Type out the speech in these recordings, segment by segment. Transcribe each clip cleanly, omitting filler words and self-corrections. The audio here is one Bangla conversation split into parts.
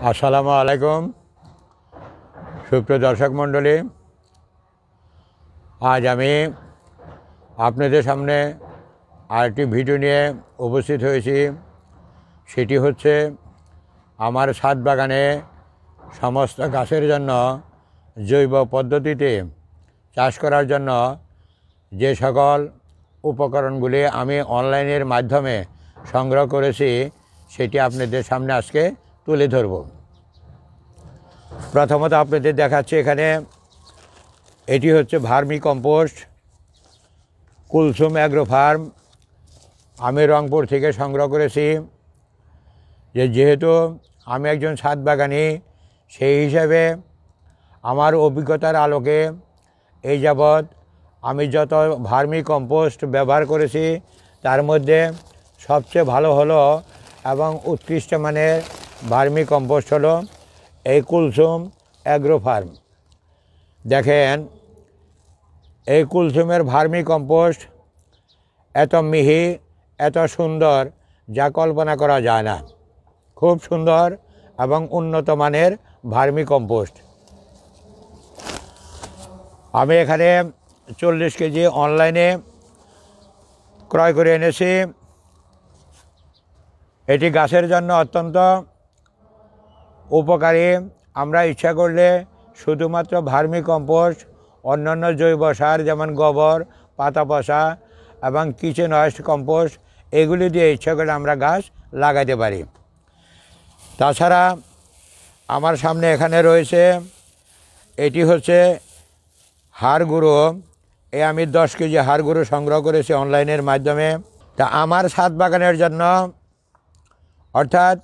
আসসালামু আলাইকুম সুপ্রিয় দর্শক মণ্ডলী, আজ আমি আপনাদের সামনে আরেকটি ভিডিও নিয়ে উপস্থিত হয়েছি। সেটি হচ্ছে আমার ছাদ বাগানে সমস্ত গাছের জন্য জৈব পদ্ধতিতে চাষ করার জন্য যে সকল উপকরণগুলি আমি অনলাইনের মাধ্যমে সংগ্রহ করেছি সেটি আপনাদের সামনে আজকে তুলে ধরব। প্রথমত আপনাদের দেখাচ্ছি, এখানে এটি হচ্ছে vermi compost, Kulsum agro farm. আমি রংপুর থেকে সংগ্রহ করেছি। যেহেতু আমি একজন ছাদ বাগানি, সেই হিসাবে আমার অভিজ্ঞতার আলোকে এই যাবৎ আমি যত ভার্মি কম্পোস্ট ব্যবহার করেছি তার মধ্যে সবচেয়ে ভালো হলো এবং উৎকৃষ্ট মানের ভার্মি কম্পোস্ট হলো এই কুলসুম অ্যাগ্রো ফার্ম। দেখেন, এই কুলসুমের ভার্মি কম্পোস্ট এত মিহি, এত সুন্দর যা কল্পনা করা যায় না। খুব সুন্দর এবং উন্নত মানের ভার্মি কম্পোস্ট। আমি এখানে 40 কেজি অনলাইনে ক্রয় করে এনেছি। এটি গাছের জন্য অত্যন্ত উপকারী। আমরা ইচ্ছা করলে শুধুমাত্র ভার্মি কম্পোস্ট, অন্যান্য জৈব সার যেমন গোবর, পাতা পচা এবং কিচেন ওয়েস্ট কম্পোস্ট, এগুলি দিয়ে ইচ্ছা করলে আমরা গাছ লাগাতে পারি। তাছাড়া আমার সামনে এখানে রয়েছে, এটি হচ্ছে হাড় গুঁড়ো। আমি 10 কেজি হাড় গুঁড়ো সংগ্রহ করেছি অনলাইনের মাধ্যমে। তা আমার ছাদ বাগানের জন্য, অর্থাৎ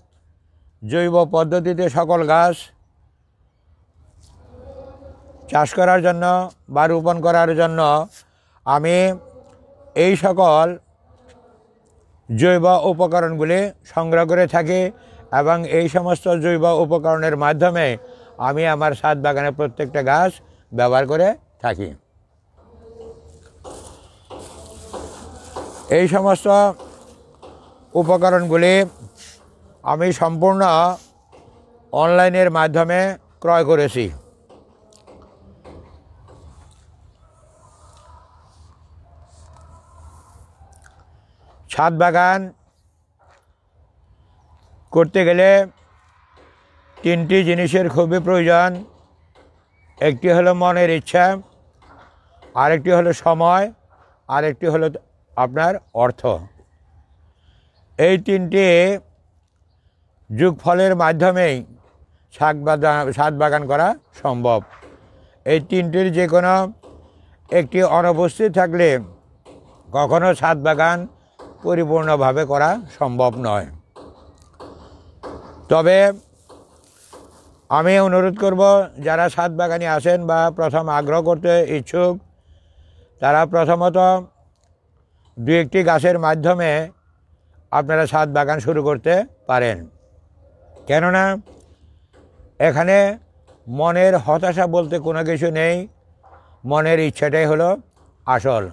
জৈব পদ্ধতিতে সকল গাছ চাষ করার জন্য বা রোপণ করার জন্য আমি এই সকল জৈব উপকরণগুলি সংগ্রহ করে থাকি এবং এই সমস্ত জৈব উপকরণের মাধ্যমে আমি আমার ছাদ বাগানে প্রত্যেকটা গাছ ব্যবহার করে থাকি। এই সমস্ত উপকরণগুলি আমি সম্পূর্ণ অনলাইনের মাধ্যমে ক্রয় করেছি। ছাদ বাগান করতে গেলে 3টি জিনিসের খুবই প্রয়োজন। একটি হলো মনের ইচ্ছা, আরেকটি হলো সময়, আরেকটি হলো আপনার অর্থ। এই 3টি যোগফলের মাধ্যমেই ছাদ বাগান করা সম্ভব। এই 3টির যে কোনো একটি অনুপস্থিত থাকলে কখনো ছাদ বাগান পরিপূর্ণভাবে করা সম্ভব নয়। তবে আমি অনুরোধ করব, যারা ছাদ বাগানি আছেন বা প্রথম আগ্রহ করতে ইচ্ছুক, তারা প্রথমত 2-1টি গাছের মাধ্যমে আপনারা ছাদ বাগান শুরু করতে পারেন। কেননা এখানে মনের হতাশা বলতে কোনো কিছু নেই। মনের ইচ্ছাটাই হলো আসল।